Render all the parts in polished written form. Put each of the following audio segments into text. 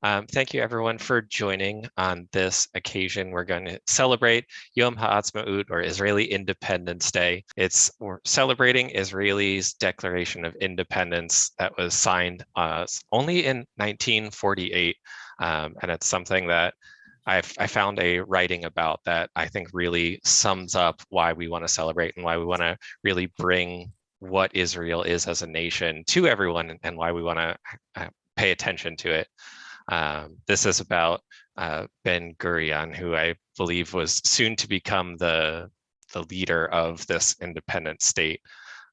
Thank you everyone for joining on this occasion. We're going to celebrate Yom Ha'atzmaut, or Israeli Independence Day. We're celebrating Israel's Declaration of Independence that was signed only in 1948. And it's something that I found a writing about that I think really sums up why we want to celebrate and why we want to really bring what Israel is as a nation to everyone, and why we want to pay attention to it. This is about Ben Gurion, who I believe was soon to become the leader of this independent state.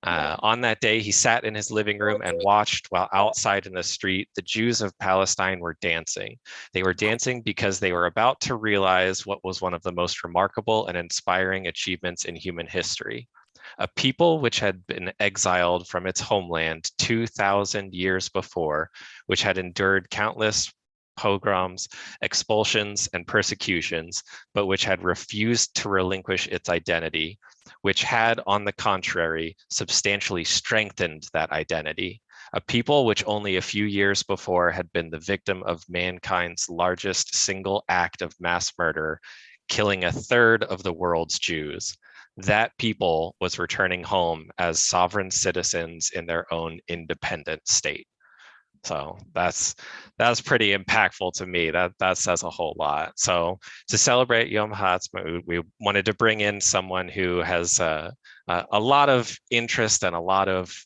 On that day, he sat in his living room and watched while outside in the street, the Jews of Palestine were dancing. They were dancing because they were about to realize what was one of the most remarkable and inspiring achievements in human history. A people which had been exiled from its homeland 2,000 years before, which had endured countless pogroms, expulsions, and persecutions, but which had refused to relinquish its identity, which had, on the contrary, substantially strengthened that identity. A people which only a few years before had been the victim of mankind's largest single act of mass murder, killing a third of the world's Jews. That people was returning home as sovereign citizens in their own independent state. So that's pretty impactful to me. That says a whole lot. So to celebrate Yom Ha'atzmaut, we wanted to bring in someone who has a lot of interest and a lot of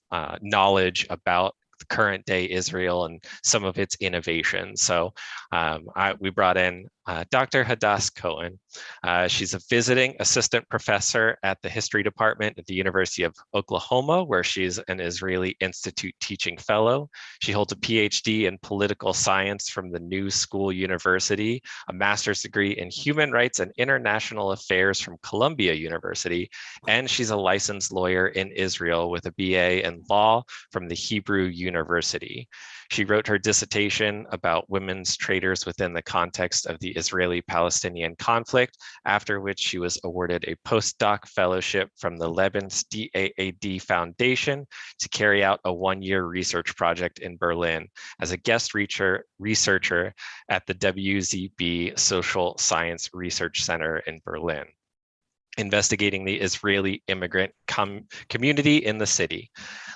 knowledge about the current day Israel and some of its innovations. So we brought in Dr. Hadas Cohen. She's a visiting assistant professor at the history department at the University of Oklahoma, where she's an Israeli Institute teaching fellow. She holds a PhD in political science from the New School University, a master's degree in human rights and international affairs from Columbia University, and she's a licensed lawyer in Israel with a BA in law from the Hebrew University. She wrote her dissertation about women's traders within the context of the Israeli-Palestinian conflict, after which she was awarded a postdoc fellowship from the Leban's DAAD Foundation to carry out a one-year research project in Berlin as a guest researcher at the WZB Social Science Research Center in Berlin, investigating the Israeli immigrant community in the city.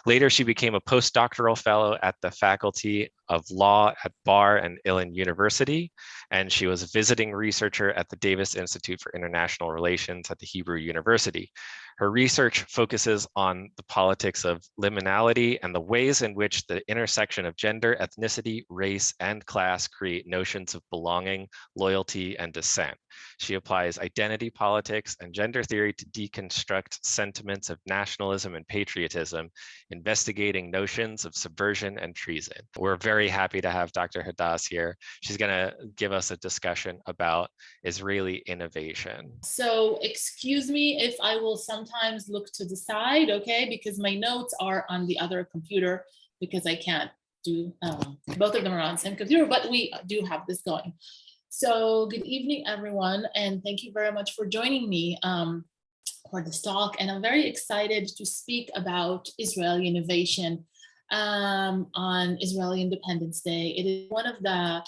Later, she became a postdoctoral fellow at the Faculty of Law at Bar and Illinois University, and she was a visiting researcher at the Davis Institute for International Relations at the Hebrew University. Her research focuses on the politics of liminality and the ways in which the intersection of gender, ethnicity, race, and class create notions of belonging, loyalty, and dissent. She applies identity politics and gender theory to deconstruct sentiments of nationalism and patriotism, investigating notions of subversion and treason. We're very happy to have Dr. Hadas here. She's going to give us a discussion about Israeli innovation. So excuse me if I will sometimes look to the side, okay, because my notes are on the other computer because I can't do, both of them are on the same computer, but we do have this going. So good evening, everyone, and thank you very much for joining me for this talk. And I'm very excited to speak about Israeli innovation on Israeli Independence Day. It is one of the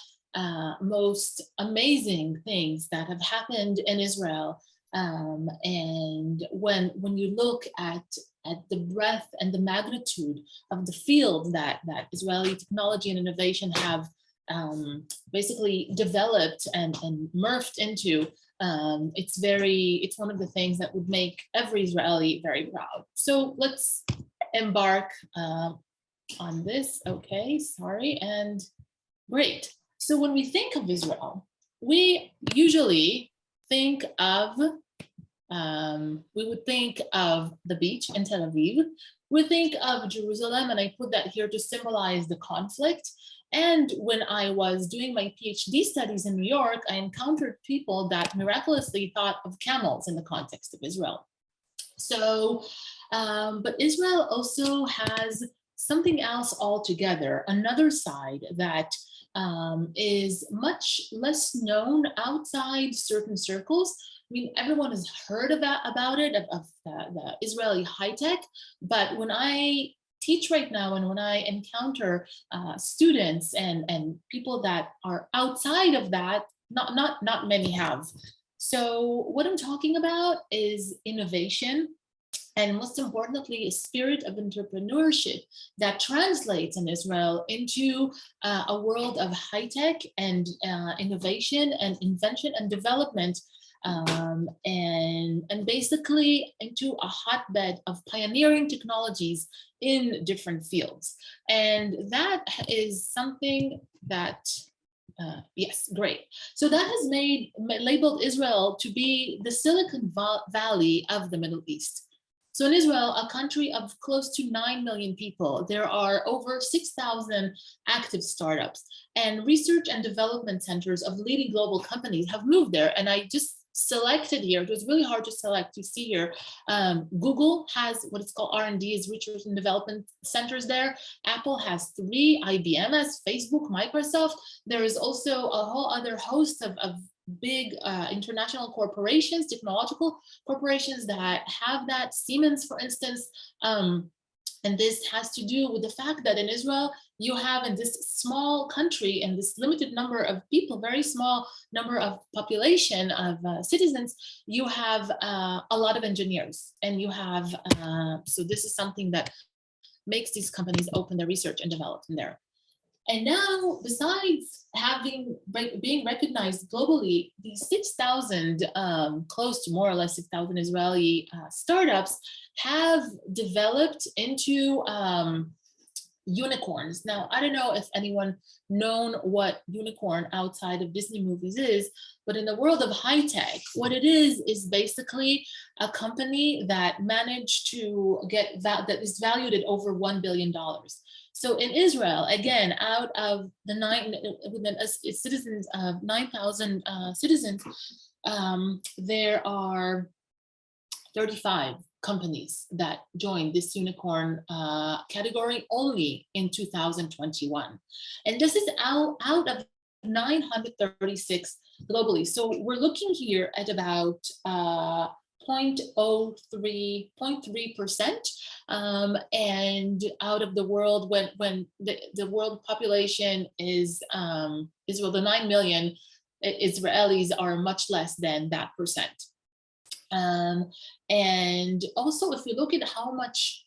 most amazing things that have happened in Israel. And when you look at the breadth and the magnitude of the field that Israeli technology and innovation have basically developed and morphed into, it's one of the things that would make every Israeli very proud. So let's embark on this. Okay, sorry, and great. So when we think of Israel, we usually think of, we would think of the beach in Tel Aviv. We think of Jerusalem, and I put that here to symbolize the conflict. And when I was doing my PhD studies in New York, I encountered people that miraculously thought of camels in the context of Israel. So, but Israel also has something else altogether, another side that is much less known outside certain circles. I mean, everyone has heard about it, of the Israeli high tech, but when I teach right now and when I encounter students and people that are outside of that, not many have. So what I'm talking about is innovation, and most importantly, a spirit of entrepreneurship that translates in Israel into a world of high tech and innovation and invention and development, and basically into a hotbed of pioneering technologies in different fields. And that is something that yes, great. So that has labeled Israel to be the Silicon Valley of the Middle East. So in Israel, a country of close to 9 million people, there are over 6,000 active startups, and research and development centers of leading global companies have moved there. And I just selected here, it was really hard to select. You see here, Google has what it's called R&D, is research and development centers there. Apple has 3, IBM has, Facebook, Microsoft. There is also a whole other host of big international corporations, technological corporations that have that. Siemens, for instance, and this has to do with the fact that in Israel, you have in this small country and this limited number of people, very small number of population of citizens, you have a lot of engineers, and you have, so this is something that makes these companies open their research and development there. And now, besides being recognized globally, these 6,000, close to more or less 6,000 Israeli startups have developed into unicorns. Now, I don't know if anyone known what unicorn outside of Disney movies is, but in the world of high tech, what it is basically a company that managed to get that is valued at over $1 billion. So in Israel, again, out of the citizens of 9,000 citizens, there are 35 companies that joined this unicorn category only in 2021. And this is out of 936 globally. So we're looking here at about 0.3%, and out of the world, when the world population is Israel, the 9 million Israelis are much less than that percent. And also, if we look at how much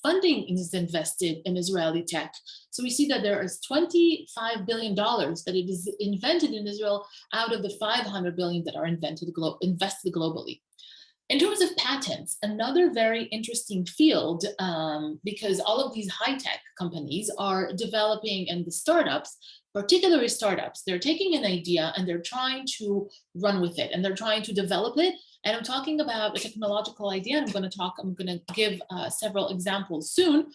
funding is invested in Israeli tech, so we see that there is $25 billion that it is invented in Israel out of the 500 billion that are invested globally. In terms of patents, another very interesting field, because all of these high-tech companies are developing, and the startups, particularly startups, they're taking an idea and they're trying to run with it, and they're trying to develop it. And I'm talking about a technological idea, and I'm going to give several examples soon.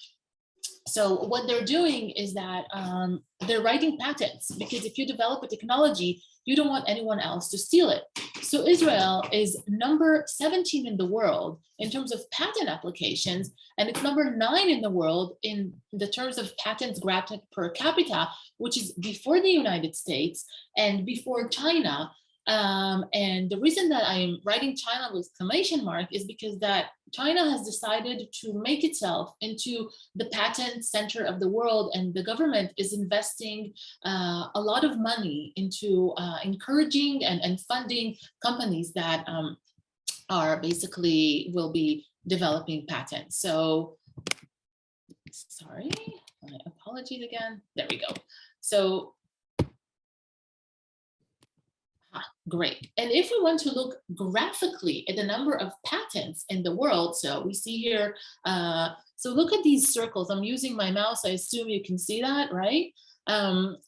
So what they're doing is that they're writing patents, because if you develop a technology, you don't want anyone else to steal it. So Israel is number 17 in the world in terms of patent applications, and it's number 9 in the world in the terms of patents granted per capita, which is before the United States and before China. And the reason that I'm writing China with exclamation mark is because that China has decided to make itself into the patent center of the world, and the government is investing a lot of money into encouraging and funding companies that are basically will be developing patents. So, sorry, my apologies again. There we go. So, great. And if we want to look graphically at the number of patents in the world, so we see here, so look at these circles. I'm using my mouse. I assume you can see that, right?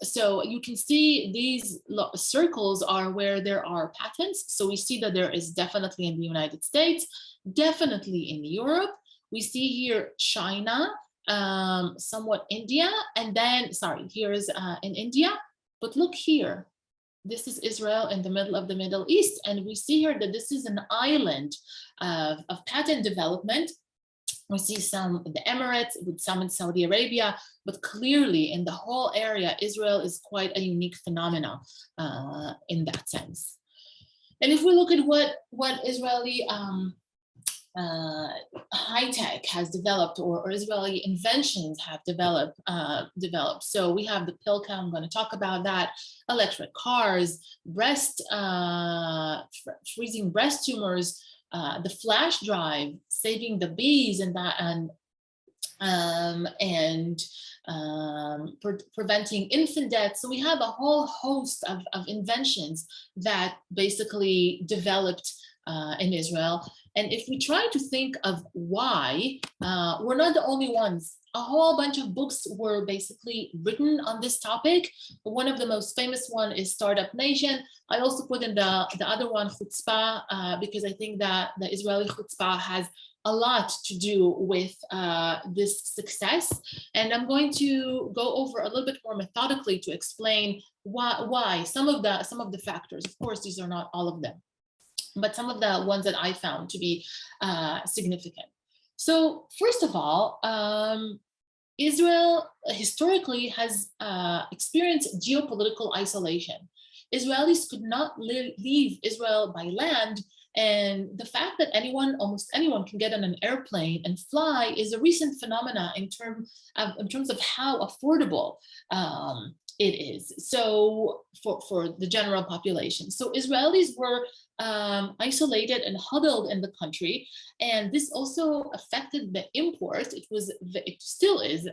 So you can see these circles are where there are patents. So we see that there is definitely in the United States, definitely in Europe. We see here China, somewhat India, and then, sorry, here is in India. But look here. This is Israel in the middle of the Middle East. And we see here that this is an island of patent development. We see some in the Emirates, with some in Saudi Arabia, but clearly in the whole area, Israel is quite a unique phenomenon in that sense. And if we look at what Israeli high tech has developed, or Israeli inventions have developed. So we have the pill count, I'm going to talk about that, electric cars, freezing breast tumors, the flash drive, saving the bees, and that, preventing infant death. So we have a whole host of inventions that basically developed in Israel. And if we try to think of why, we're not the only ones. A whole bunch of books were basically written on this topic. One of the most famous one is Startup Nation. I also put in the other one, Chutzpah, because I think that the Israeli Chutzpah has a lot to do with this success. And I'm going to go over a little bit more methodically to explain why some of the factors. Of course, these are not all of them, but some of the ones that I found to be significant. So first of all, Israel historically has experienced geopolitical isolation. Israelis could not leave Israel by land, and the fact that almost anyone can get on an airplane and fly is a recent phenomena in terms of how affordable it is. So for the general population. So Israelis were isolated and huddled in the country, and this also affected the import. It still is.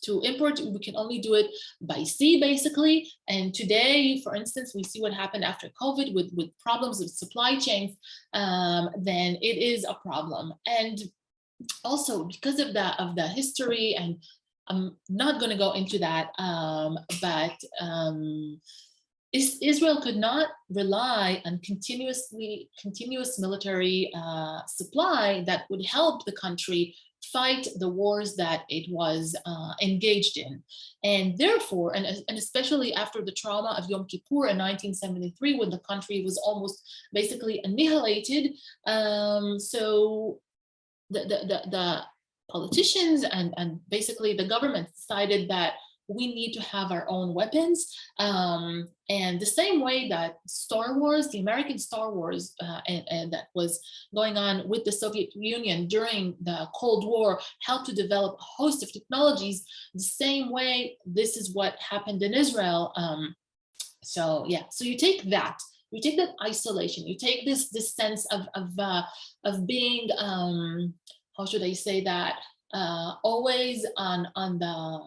To import, we can only do it by sea, basically. And today, for instance, we see what happened after COVID with problems with supply chains. Then it is a problem. And also because of the history, and I'm not going to go into that, but Israel could not rely on continuous military supply that would help the country fight the wars that it was engaged in. And therefore, and especially after the trauma of Yom Kippur in 1973, when the country was almost basically annihilated, so the politicians and basically the government decided that we need to have our own weapons. And the same way that Star Wars, the American Star Wars, and that was going on with the Soviet Union during the Cold War, helped to develop a host of technologies, the same way this is what happened in Israel. So you take that isolation, you take this sense of being, how should I say that, always on the,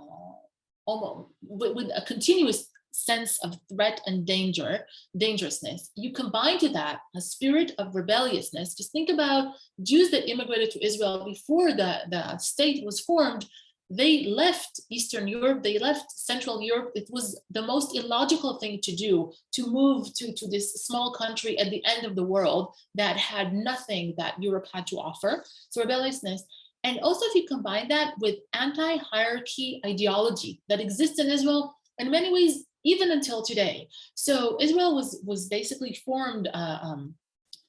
almost with a continuous sense of threat and dangerousness. You combine to that a spirit of rebelliousness. Just think about Jews that immigrated to Israel before the state was formed. They left Eastern Europe, they left Central Europe. It was the most illogical thing to do, to move to this small country at the end of the world that had nothing that Europe had to offer. So rebelliousness. And also, if you combine that with anti-hierarchy ideology that exists in Israel, in many ways, even until today. So Israel was basically formed,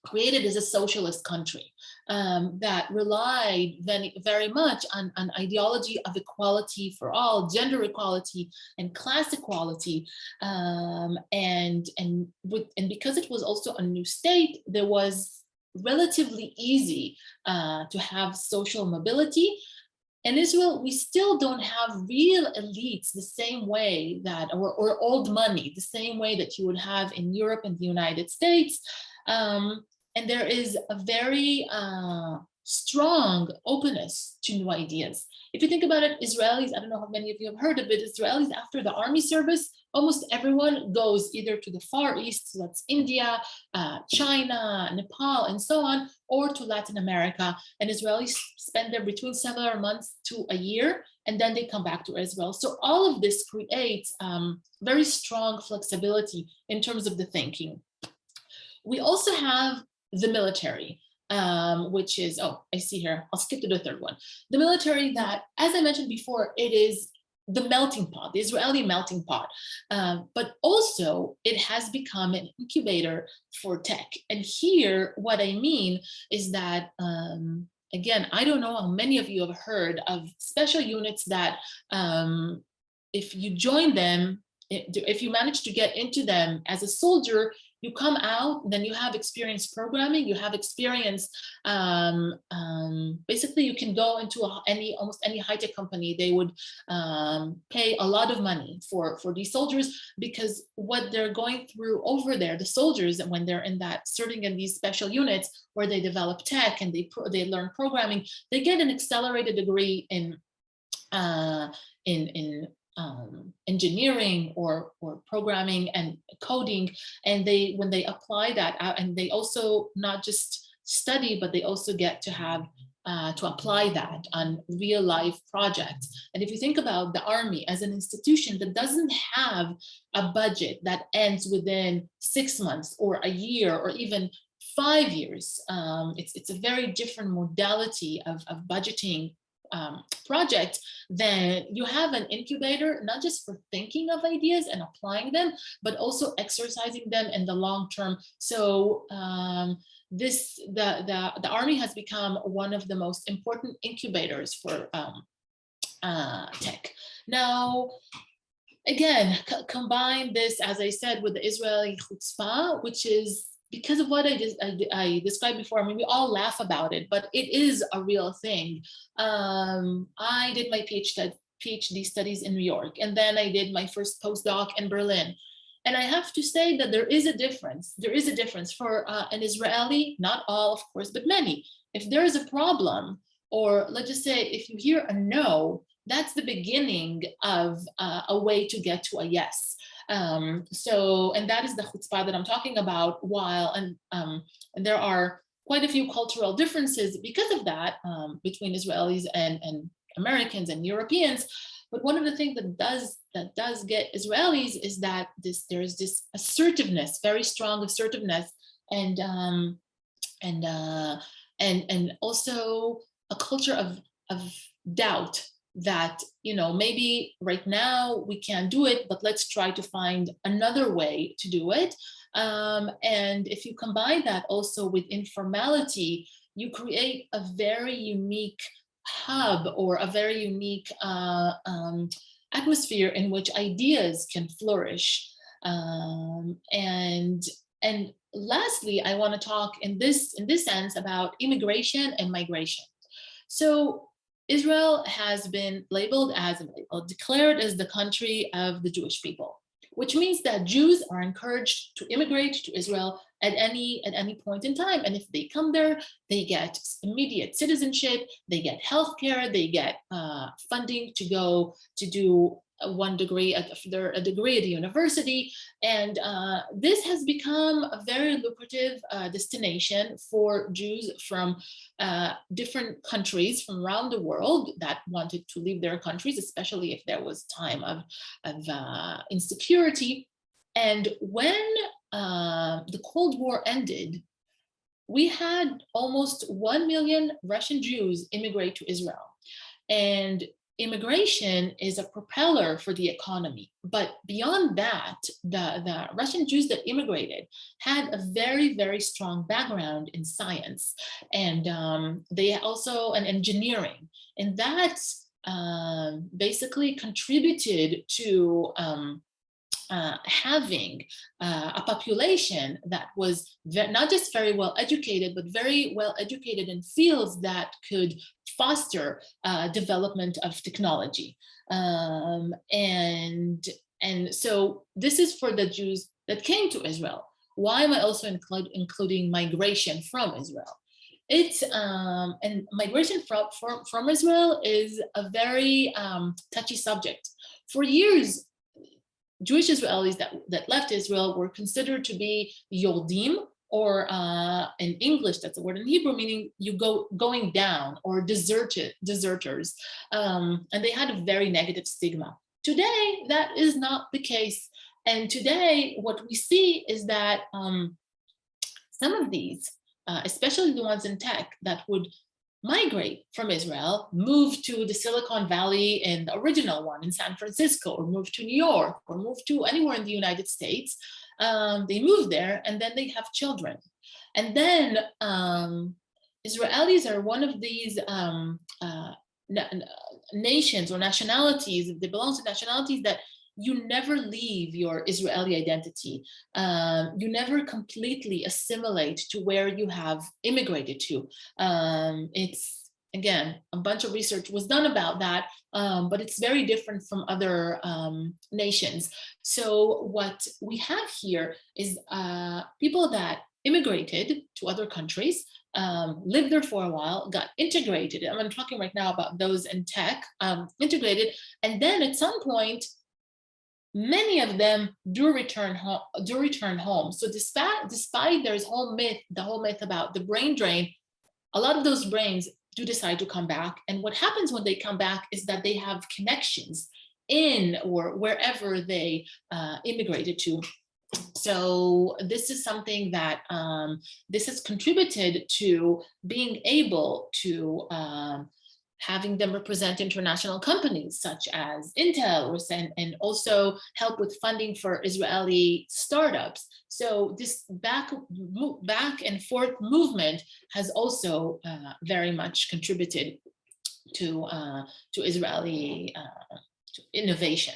created as a socialist country that relied very much on ideology of equality for all, gender equality and class equality, and because it was also a new state, there was relatively easy to have social mobility. In Israel, we still don't have real elites the same way that, or old money, the same way that you would have in Europe and the United States. And there is a very strong openness to new ideas. If you think about it, Israelis, I don't know how many of you have heard of it, Israelis after the army service, almost everyone goes either to the Far East, so that's India, China, Nepal, and so on, or to Latin America. And Israelis spend there between several months to a year, and then they come back to Israel. So all of this creates very strong flexibility in terms of the thinking. We also have the military, which is, I see here, I'll skip to the third one. The military that, as I mentioned before, it is the melting pot, the Israeli melting pot, but also it has become an incubator for tech. And here, what I mean is that, again, I don't know how many of you have heard of special units that if you join them, if you manage to get into them as a soldier, You come out, then you have experience programming, you have experience, basically you can go into almost any high-tech company. They would pay a lot of money for these soldiers, because what they're going through over there, the soldiers, when they're serving in these special units where they develop tech and they learn programming, they get an accelerated degree in engineering or programming and coding, and when they apply that out, and they also not just study, but they also get to have to apply that on real life projects. And if you think about the army as an institution that doesn't have a budget that ends within 6 months or a year or even 5 years, it's a very different modality of budgeting project. Then you have an incubator, not just for thinking of ideas and applying them, but also exercising them in the long term. So the army has become one of the most important incubators for tech. Now, again, combine this, as I said, with the Israeli chutzpah, which is because of what I described before. I mean, we all laugh about it, but it is a real thing. I did my PhD studies in New York, and then I did my first postdoc in Berlin. And I have to say that there is a difference. There is a difference for an Israeli, not all, of course, but many. If there is a problem, or let's just say if you hear a no, that's the beginning of a way to get to a yes. And that is the chutzpah that I'm talking about. And there are quite a few cultural differences because of that between Israelis and Americans and Europeans. But one of the things that does get Israelis is that there's this assertiveness, very strong assertiveness, and also a culture of doubt, that, maybe right now we can't do it, but let's try to find another way to do it. And if you combine that also with informality, you create a very unique hub, or a very unique atmosphere in which ideas can flourish. And lastly, I want to talk in this sense about immigration and migration. So Israel has been declared as the country of the Jewish people, which means that Jews are encouraged to immigrate to Israel at any point in time. And if they come there, they get immediate citizenship, they get healthcare, they get funding to go to do a degree at the university. And this has become a very lucrative destination for Jews from different countries from around the world that wanted to leave their countries, especially if there was time of insecurity. And when the Cold War ended, we had almost 1 million Russian Jews immigrate to Israel. And immigration is a propeller for the economy. But beyond that, the Russian Jews that immigrated had a very, very strong background in science, and they also in engineering. And that basically contributed to having a population that was not just very well educated, but very well educated in fields that could foster development of technology. And so this is for the Jews that came to Israel. Why am I also including migration from Israel? It's and migration from Israel is a very touchy subject. For years, Jewish Israelis that left Israel were considered to be Yodim, or in English, that's a word in Hebrew, meaning going down, or deserters. And they had a very negative stigma. Today, that is not the case. And today, what we see is that some of these, especially the ones in tech, that would migrate from Israel, move to the Silicon Valley and the original one in San Francisco, or move to New York, or move to anywhere in the United States. They move there, and then they have children. And then Israelis are one of these nations or nationalities, they belong to nationalities that you never leave your Israeli identity. You never completely assimilate to where you have immigrated to. It's, again, a bunch of research was done about that, but it's very different from other nations. So what we have here is people that immigrated to other countries, lived there for a while, got integrated. I'm talking right now about those in tech, integrated, and then at some point, many of them do return home. So despite there's the whole myth about the brain drain, a lot of those brains do decide to come back. And what happens when they come back is that they have connections in or wherever they immigrated to. So this is something that this has contributed to being able to having them represent international companies such as Intel, and also help with funding for Israeli startups. So this back and forth movement has also very much contributed to Israeli to innovation.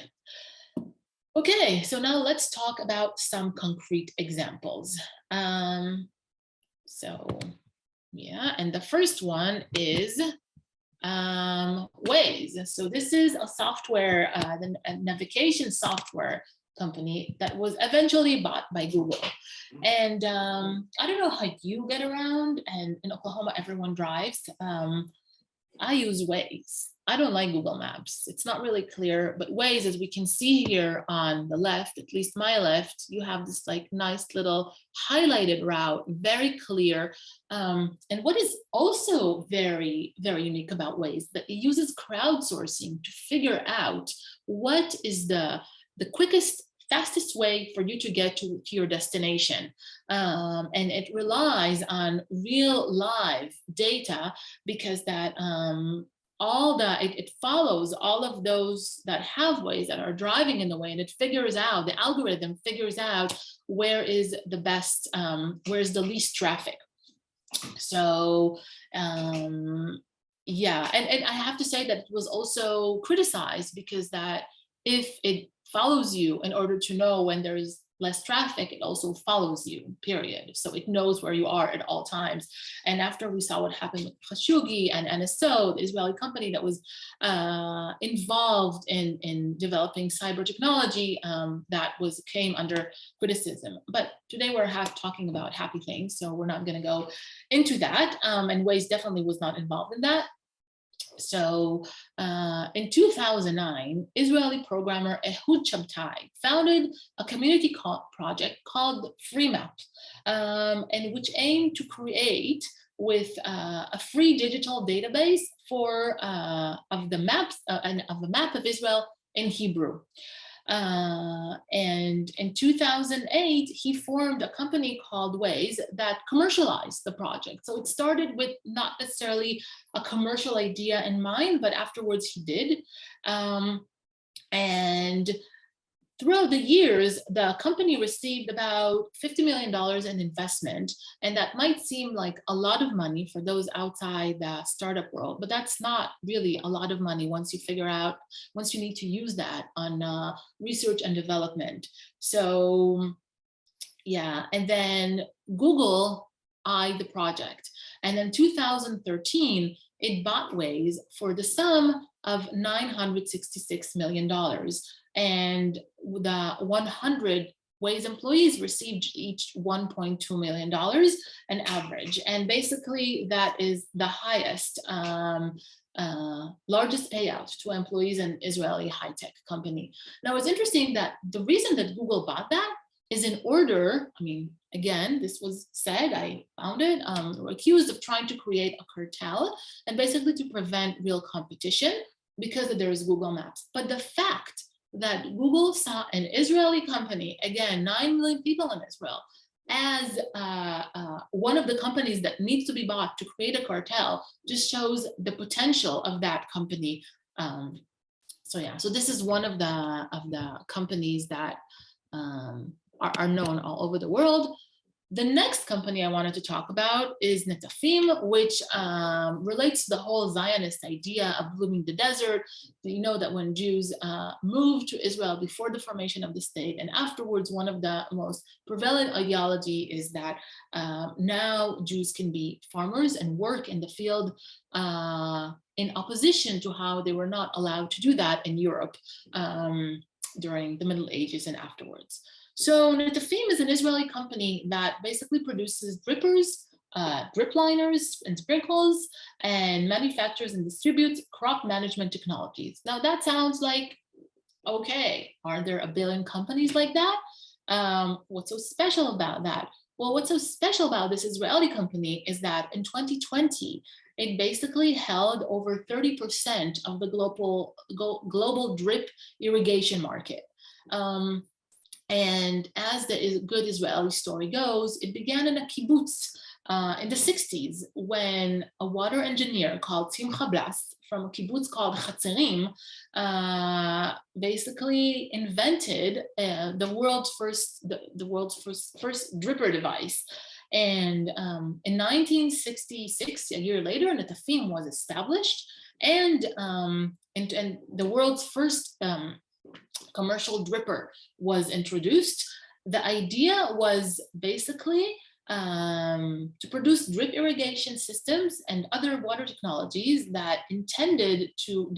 Okay, so now let's talk about some concrete examples. So yeah, and the first one is Waze. So this is a software, a navigation software company that was eventually bought by Google. And I don't know how you get around, and in Oklahoma, everyone drives. I use Waze. I don't like Google Maps. It's not really clear, but Waze, as we can see here on the left, at least my left, you have this like nice little highlighted route, very clear. And what is also very, very unique about Waze, that it uses crowdsourcing to figure out what is the quickest, fastest way for you to get to your destination. And it relies on real live data, because that it follows all of those that have Waze, that are driving in the way, and it figures out, the algorithm figures out where is the best, where's the least traffic. So yeah, and I have to say that it was also criticized, because that if it follows you in order to know when there is less traffic, it also follows you, period. So it knows where you are at all times. And after we saw what happened with Khashoggi and NSO, the Israeli company that was involved in developing cyber technology, that came under criticism. But today we're talking about happy things, so we're not going to go into that. And Waze definitely was not involved in that. So in 2009, Israeli programmer Ehud Shabtai founded a community project called FreeMap, and which aimed to create with a free digital database for of the map of Israel in Hebrew. And in 2008, he formed a company called Waze that commercialized the project. So it started with not necessarily a commercial idea in mind, but afterwards he did. And throughout the years, the company received about $50 million in investment. And that might seem like a lot of money for those outside the startup world, but that's not really a lot of money once you need to use that on research and development. So yeah, and then Google eyed the project. And in 2013, it bought Waze for the sum of $966 million. And the 100 Waze employees received each $1.2 million an average. And basically that is the highest, largest payout to employees in Israeli high-tech company. Now it's interesting that the reason that Google bought that is in order, I mean, again, this was said, I found it, were accused of trying to create a cartel and basically to prevent real competition because there is Google Maps. But the fact that Google saw an Israeli company, again, 9 million people in Israel, as one of the companies that needs to be bought to create a cartel, just shows the potential of that company. So yeah, so this is one of the companies that are known all over the world. The next company I wanted to talk about is Netafim, which relates to the whole Zionist idea of blooming the desert. You know that when Jews moved to Israel before the formation of the state and afterwards, one of the most prevalent ideology is that now Jews can be farmers and work in the field in opposition to how they were not allowed to do that in Europe during the Middle Ages and afterwards. So Netafim is an Israeli company that basically produces drippers, drip liners and sprinkles, and manufactures and distributes crop management technologies. Now that sounds like, okay, are there a billion companies like that? What's so special about that? Well, what's so special about this Israeli company is that in 2020, it basically held over 30% of the global drip irrigation market. And as the good Israeli story goes, it began in a kibbutz in the 60s when a water engineer called Simcha Blas from a kibbutz called Chatzerim basically invented the world's first dripper device. And in 1966, a year later, Netafim was established, and the world's first commercial dripper was introduced. The idea was basically to produce drip irrigation systems and other water technologies that intended to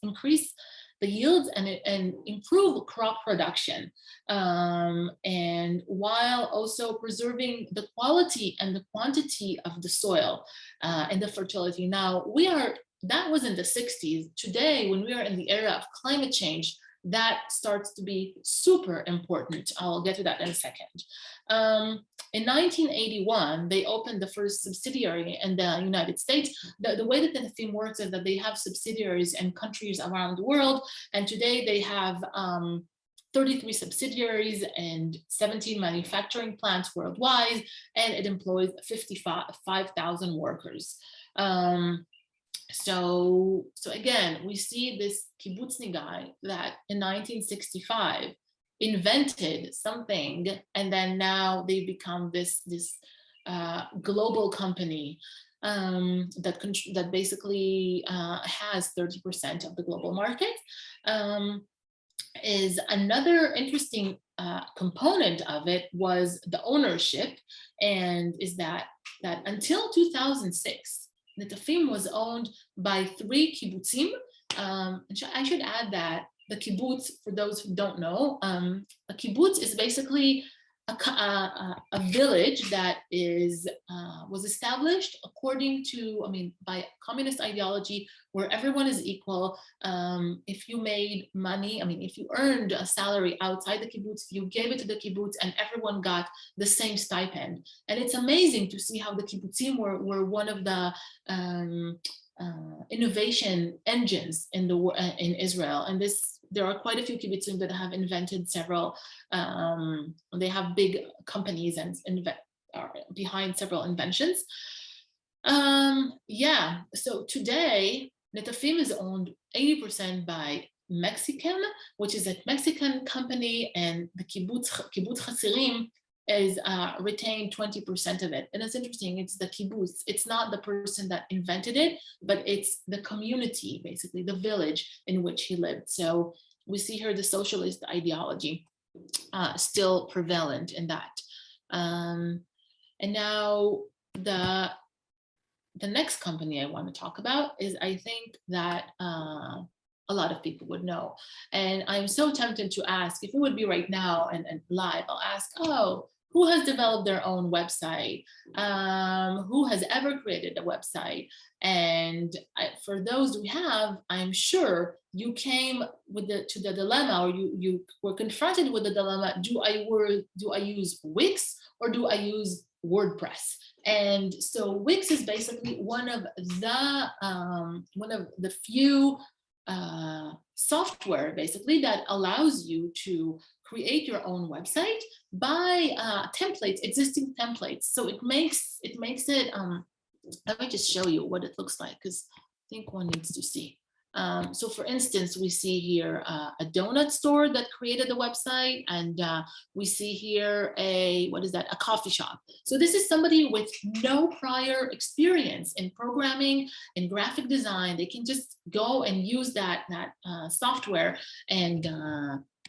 increase the yields and improve crop production, and while also preserving the quality and the quantity of the soil and the fertility. Now that was in the 60s. Today, when we are in the era of climate change, that starts to be super important. I'll get to that in a second. In 1981, they opened the first subsidiary in the United States. The way that the Netafim works is that they have subsidiaries in countries around the world. And today they have 33 subsidiaries and 17 manufacturing plants worldwide, and it employs 55,000 workers. So again, we see this kibbutznik guy that in 1965 invented something, and then now they've become this global company that basically has 30% of the global market. Is another interesting component of it was the ownership, and is that until 2006. Netafim was owned by 3 kibbutzim. I should add that the kibbutz, for those who don't know, a kibbutz is basically a village that was established according to, by communist ideology, where everyone is equal. If you made money, if you earned a salary outside the kibbutz, you gave it to the kibbutz, and everyone got the same stipend. And it's amazing to see how the kibbutzim were one of the innovation engines in Israel. And there are quite a few kibbutzim that have invented several. They have big companies and are behind several inventions. So today, Netafim is owned 80% by Mexican, which is a Mexican company, and the kibbutz Chatzerim is retained 20% of it. And it's interesting, it's the kibbutz. It's not the person that invented it, but it's the community, basically the village in which he lived. So we see here the socialist ideology still prevalent in that. And now the next company I want to talk about is, I think that a lot of people would know. And I'm so tempted to ask, if it would be right now and live, I'll ask, who has developed their own website? Who has ever created a website? And for those we have, I'm sure you came to the dilemma, or you were confronted with the dilemma: do I use Wix or do I use WordPress? And so Wix is basically one of the few software basically that allows you to create your own website by existing templates. So it makes it let me just show you what it looks like, because I think one needs to see. So for instance, we see here a donut store that created the website, and we see here a coffee shop. So this is somebody with no prior experience in programming, in graphic design. They can just go and use that software and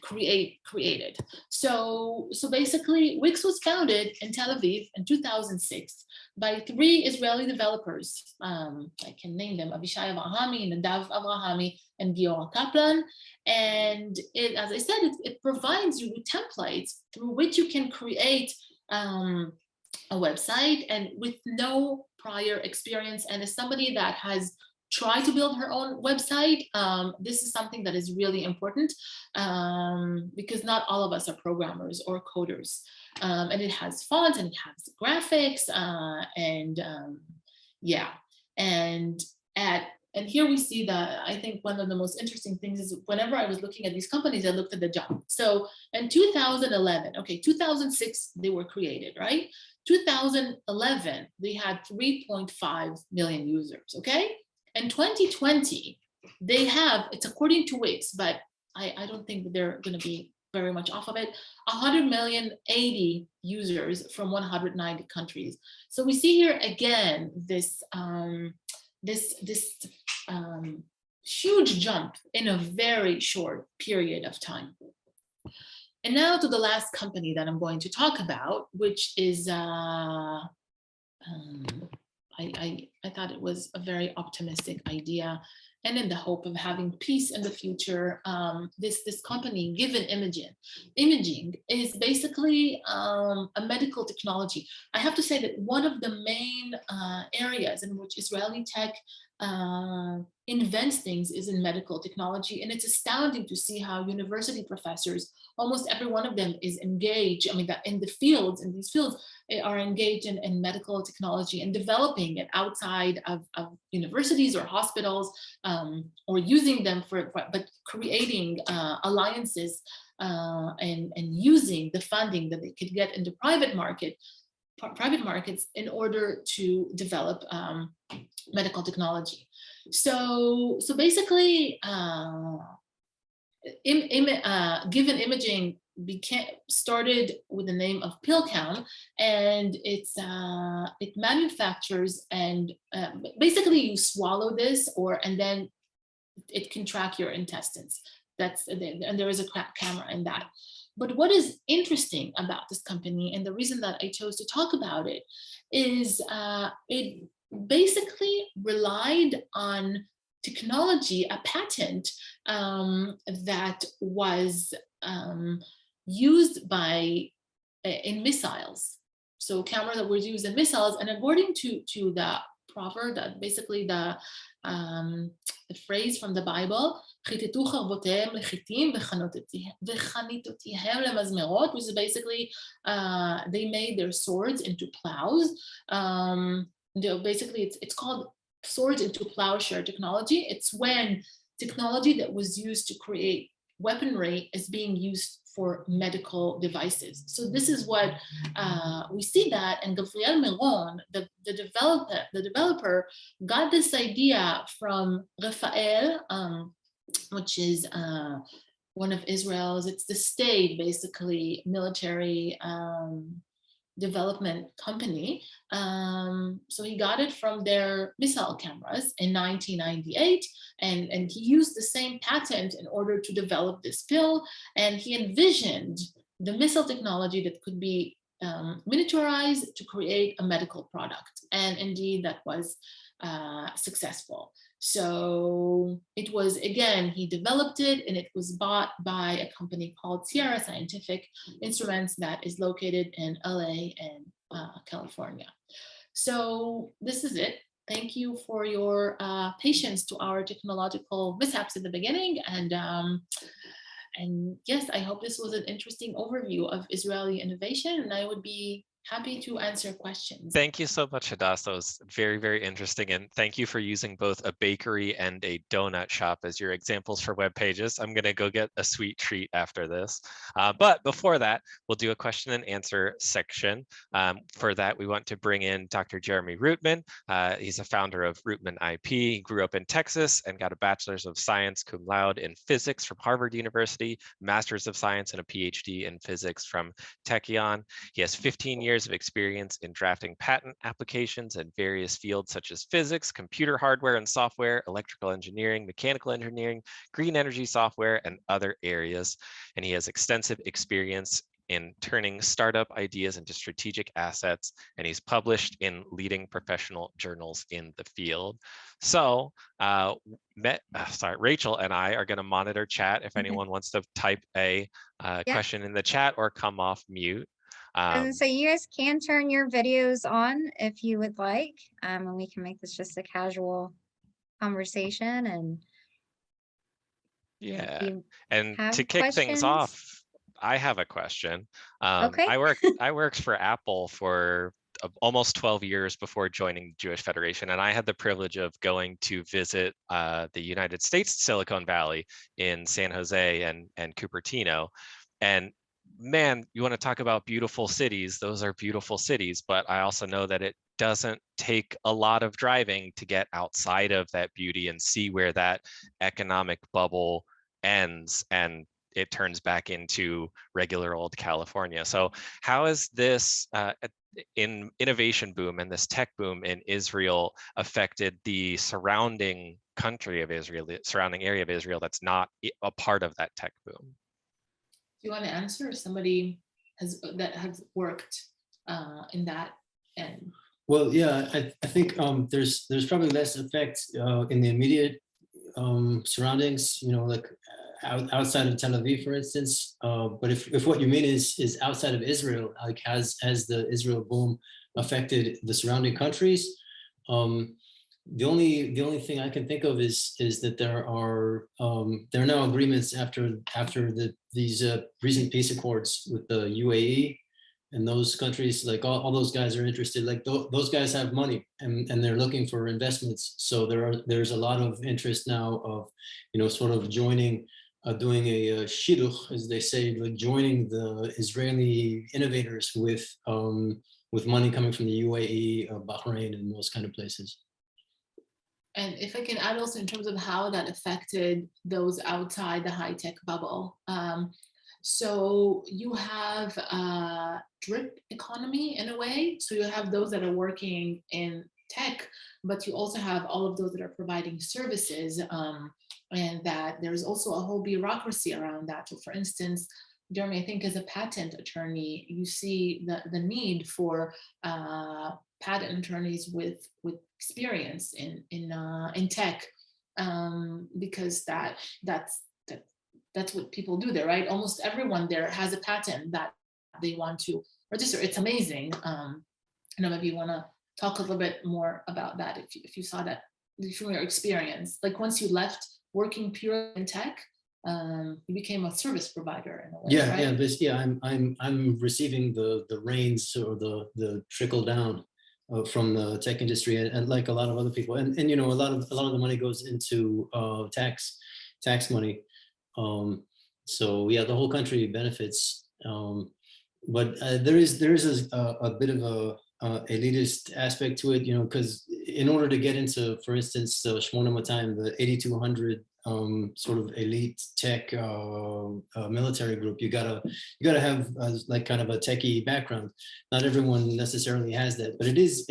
create it. So basically, Wix was founded in Tel Aviv in 2006 by 3 Israeli developers. I can name them: Avishai Avrahami, Nadav Avrahami, and Giora Kaplan. And it, as I said, it provides you with templates through which you can create a website, and with no prior experience. And as somebody that has tried to build her own website, this is something that is really important, because not all of us are programmers or coders. And it has fonts, and it has graphics, yeah. And here we see that I think one of the most interesting things is whenever I was looking at these companies, I looked at the job. So in 2011, 2006, they were created, right? 2011, they had 3.5 million users, okay? In 2020, they have, it's according to Wix, but I don't think that they're going to be very much off of it, 100,080,000 users from 190 countries. So we see here again this huge jump in a very short period of time. And now to the last company that I'm going to talk about, which is I thought it was a very optimistic idea, and in the hope of having peace in the future. This company, Given Imaging, is basically a medical technology. I have to say that one of the main areas in which Israeli tech invents things is in medical technology, and it's astounding to see how university professors, almost every one of them, is engaged. I mean, that in these fields are engaged in medical technology and developing it outside of universities or hospitals, or using them but creating alliances and using the funding that they could get into private markets in order to develop medical technology. So basically, Given Imaging started with the name of PillCam, and it manufactures, and basically you swallow this, and then it can track your intestines. And there is a camera in that. But what is interesting about this company, and the reason that I chose to talk about it, is it basically relied on technology, a patent that was used in missiles. So cameras that were used in missiles, and according to the proverb, that basically the phrase from the Bible, which is basically they made their swords into plows. Basically, it's called swords into plowshare technology. It's when technology that was used to create weaponry is being used for medical devices. So this is what we see that, and Gabriel Meron, the developer, got this idea from Rafael, which is one of Israel's, it's the state, basically, military development company. So he got it from their missile cameras in 1998, and he used the same patent in order to develop this pill, and he envisioned the missile technology that could be miniaturized to create a medical product, and indeed that was successful. So it was, again, he developed it, and it was bought by a company called Sierra Scientific Instruments that is located in LA and California. So this is it. Thank you for your patience to our technological mishaps at the beginning. And yes, I hope this was an interesting overview of Israeli innovation, and I would be happy to answer questions. Thank you so much, Hadas. That was very, very interesting. And thank you for using both a bakery and a donut shop as your examples for web pages. I'm going to go get a sweet treat after this. But before that, we'll do a question and answer section. For that, we want to bring in Dr. Jeremy Rootman. He's a founder of Rootman IP. He grew up in Texas and got a bachelor's of science cum laude in physics from Harvard University, master's of science and a PhD in physics from Techion. He has 15 years of experience in drafting patent applications in various fields such as physics, computer hardware and software, electrical engineering, mechanical engineering, green energy software, and other areas. And he has extensive experience in turning startup ideas into strategic assets, and he's published in leading professional journals in the field. So Rachel and I are going to monitor chat if anyone wants to type a question in the chat or come off mute. And so you guys can turn your videos on if you would like, and we can make this just a casual conversation. And yeah, and to kick questions? things off, I have a question. Okay. I worked for Apple for almost 12 years before joining the Jewish Federation, and I had the privilege of going to visit the United States Silicon Valley in San Jose and Cupertino. And man, you want to talk about beautiful cities, those are beautiful cities, but I also know that it doesn't take a lot of driving to get outside of that beauty and see where that economic bubble ends and it turns back into regular old California. So how is this innovation boom and this tech boom in Israel affected the surrounding country of Israel, the surrounding area of Israel that's not a part of that tech boom? Do you want to answer, or somebody that has worked in that end? Well, yeah, I think there's probably less effect in the immediate surroundings, like outside of Tel Aviv, for instance. But if what you mean is outside of Israel, like has the Israel boom affected the surrounding countries? The only thing I can think of is that there are now agreements after these recent peace accords with the UAE, and those countries, like all those guys are interested. Like those guys have money and they're looking for investments. So there's a lot of interest now of sort of joining, doing a shidduch, as they say, like joining the Israeli innovators with money coming from the UAE, Bahrain, and those kind of places. And if I can add also in terms of how that affected those outside the high-tech bubble. So you have a drip economy in a way. So you have those that are working in tech, but you also have all of those that are providing services, and that there's also a whole bureaucracy around that. So for instance, Jeremy, I think as a patent attorney, you see the need for patent attorneys with experience in tech, because that's what people do there, right? Almost everyone there has a patent that they want to register. It's amazing. Maybe you want to talk a little bit more about that if you saw that from your experience. Like once you left working pure in tech, you became a service provider in a way, right? Yeah. I'm receiving the reins or the trickle down from the tech industry, and like a lot of other people, and a lot of the money goes into tax money. So yeah, the whole country benefits. But there is a bit of a elitist aspect to it, because in order to get into, for instance, the 8200, the 8200 sort of elite tech military group, you gotta have like kind of a techie background. Not everyone necessarily has that, but it is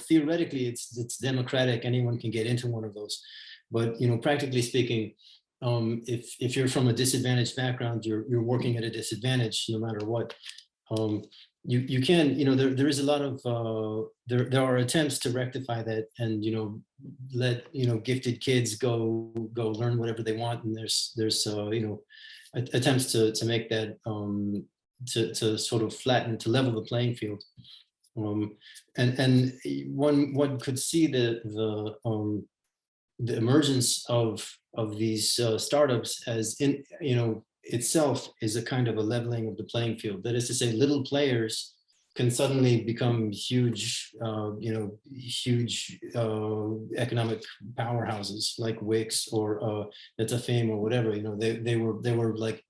theoretically it's democratic. Anyone can get into one of those, but practically speaking, if you're from a disadvantaged background, you're working at a disadvantage no matter what. You can, there is a lot of there are attempts to rectify that, and let gifted kids go learn whatever they want, and there's attempts to make that to sort of flatten, to level the playing field. And one could see the emergence of these startups as itself is a kind of a leveling of the playing field. That is to say, little players can suddenly become huge, huge economic powerhouses like Wix or Netafim or whatever. They were like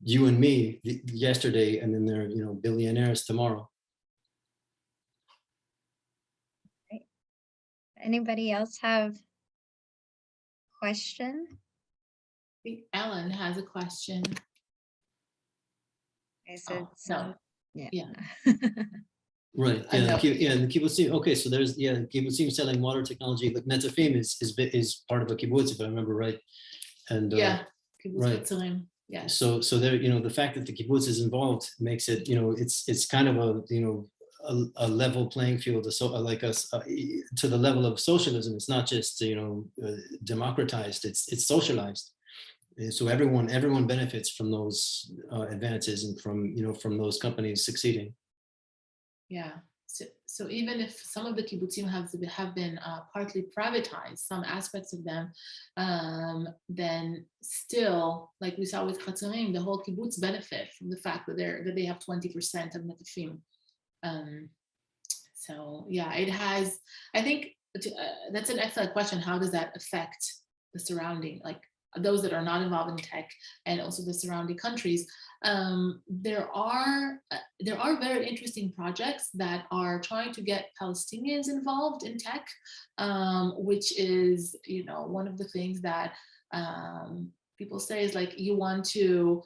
you and me yesterday, and then they're billionaires tomorrow. Anybody else have question? I think Ellen has a question. I said Oh, some. no. Yeah. Yeah. Right. I Yeah. know. The kibbutzim. Okay. So there's the kibbutzim selling water technology. Like Netafim is part of a kibbutz, if I remember right. And Yeah. right. Yes. So there, the fact that the kibbutz is involved makes it, it's kind of a level playing field, so like us to the level of socialism. It's not just democratized. It's socialized. And so everyone benefits from those advances and from those companies succeeding. Yeah. So even if some of the kibbutzim have been partly privatized, some aspects of them, then still, like we saw with Chatzarim, the whole kibbutz benefit from the fact that they have 20% of Netafim. So yeah, it has. I think that's an excellent question. How does that affect the surrounding, like those that are not involved in tech, and also the surrounding countries? There are very interesting projects that are trying to get Palestinians involved in tech, which is one of the things that people say is like you want to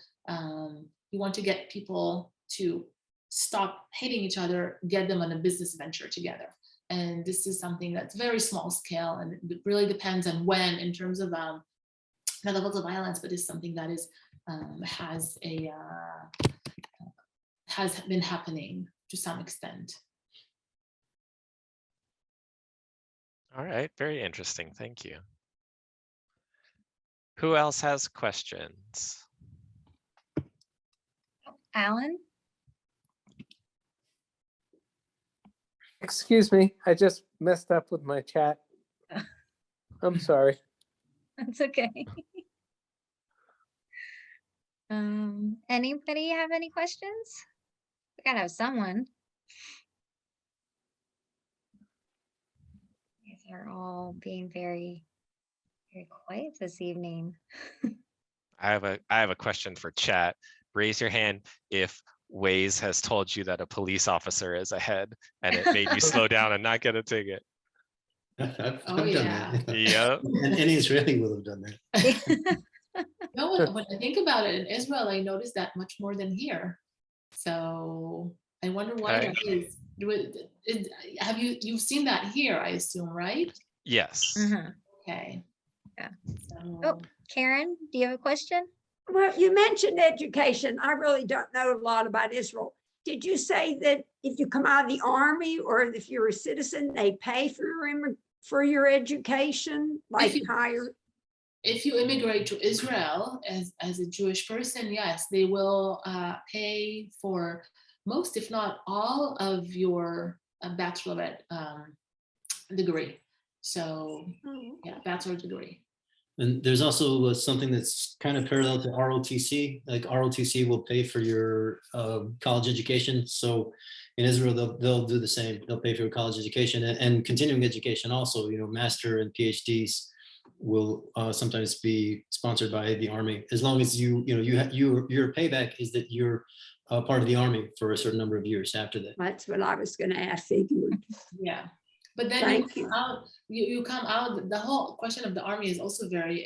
get people to stop hating each other, get them on a business venture together. And this is something that's very small scale, and it really depends on when, in terms of not levels of violence, but is something that is has been happening to some extent. All right, very interesting. Thank you. Who else has questions? Alan? Excuse me, I just messed up with my chat. I'm sorry. That's okay. Anybody have any questions? We gotta have someone. You guys are all being very, very quiet this evening. I have a question for chat. Raise your hand if Waze has told you that a police officer is ahead and it made you slow down and not get a ticket. I've Oh, done yeah. that. Yeah. And any Israeli will have done that. No, when I think about it, in Israel, I noticed that much more than here. So I wonder why Okay. that is. Have you've seen that here? I assume, right? Yes. Mhm. Okay. Yeah. So, Oh, Karen, do you have a question? Well, you mentioned education. I really don't know a lot about Israel. Did you say that if you come out of the army or if you're a citizen, they pay for your education, like higher? if you immigrate to Israel as a Jewish person, yes, they will pay for most, if not all, of your bachelorette degree. So, yeah, bachelor degree. And there's also something that's kind of parallel to ROTC. Like ROTC will pay for your college education. So in Israel, they'll do the same. They'll pay for your college education and continuing education also. Master and PhDs will sometimes be sponsored by the army, as long as your payback is that you're part of the army for a certain number of years after that. That's what I was going to ask. Figured. Yeah. But then you come out, the whole question of the army is also very,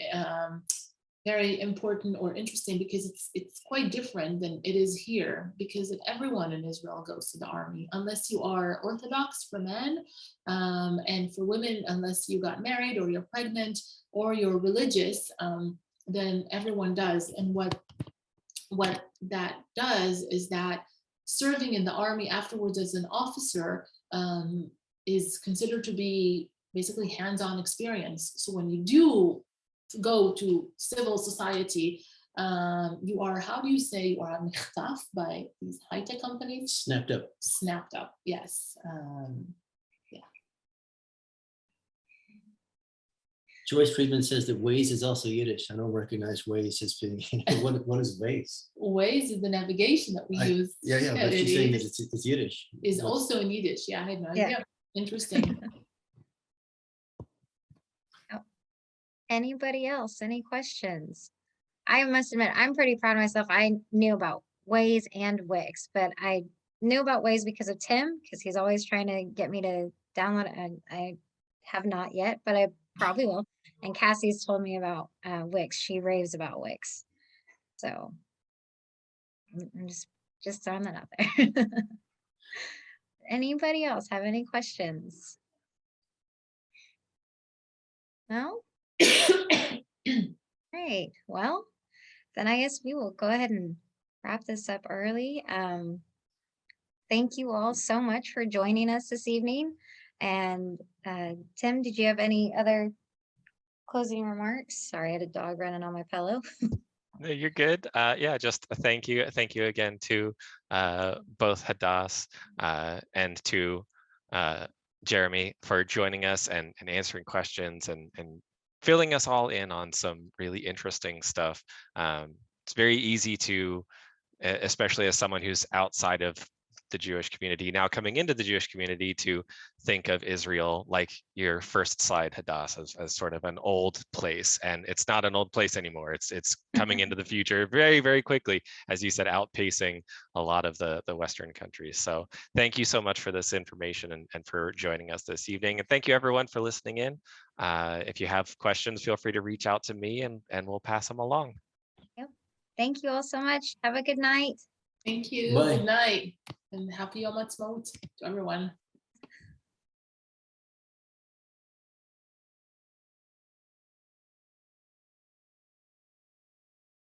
very important or interesting, because it's quite different than it is here, because everyone in Israel goes to the army, unless you are Orthodox for men, and for women, unless you got married or you're pregnant or you're religious, then everyone does. And what that does is that serving in the army afterwards as an officer is considered to be basically hands-on experience. So when you do go to civil society, you are, how do you say, you are mechtaf by these high-tech companies? Snapped up. Snapped up, yes. Yeah. Joyce Friedman says that Waze is also Yiddish. I don't recognize Waze as being, what is Waze? Waze is the navigation that we use. Yeah, but it she's saying that is- it's Yiddish. is What's- also in Yiddish. Yeah, I had no Yeah. idea. Interesting. Anybody else? Any questions? I must admit, I'm pretty proud of myself. I knew about Waze and Wix, but I knew about Waze because of Tim, because he's always trying to get me to download it, and I have not yet, but I probably will. And Cassie's told me about Wix. She raves about Wix. So I'm just throwing that out there. Anybody else have any questions? No? Great. Well, then I guess we will go ahead and wrap this up early. Thank you all so much for joining us this evening. And Tim, did you have any other closing remarks? Sorry, I had a dog running on my pillow. No, you're good. Yeah, just a thank you. Thank you again to both Hadas and to Jeremy for joining us and answering questions and filling us all in on some really interesting stuff. It's very easy to, especially as someone who's outside of the Jewish community, now coming into the Jewish community, to think of Israel, like your first slide, Hadas, as sort of an old place. And it's not an old place anymore. It's coming into the future very, very quickly, as you said, outpacing a lot of the Western countries. So thank you so much for this information and for joining us this evening. And thank you everyone for listening in. If you have questions, feel free to reach out to me and we'll pass them along. Yep. Thank you all so much. Have a good night. Thank you. Bye. Good night. And happy Yom Ha'atzmaut to everyone.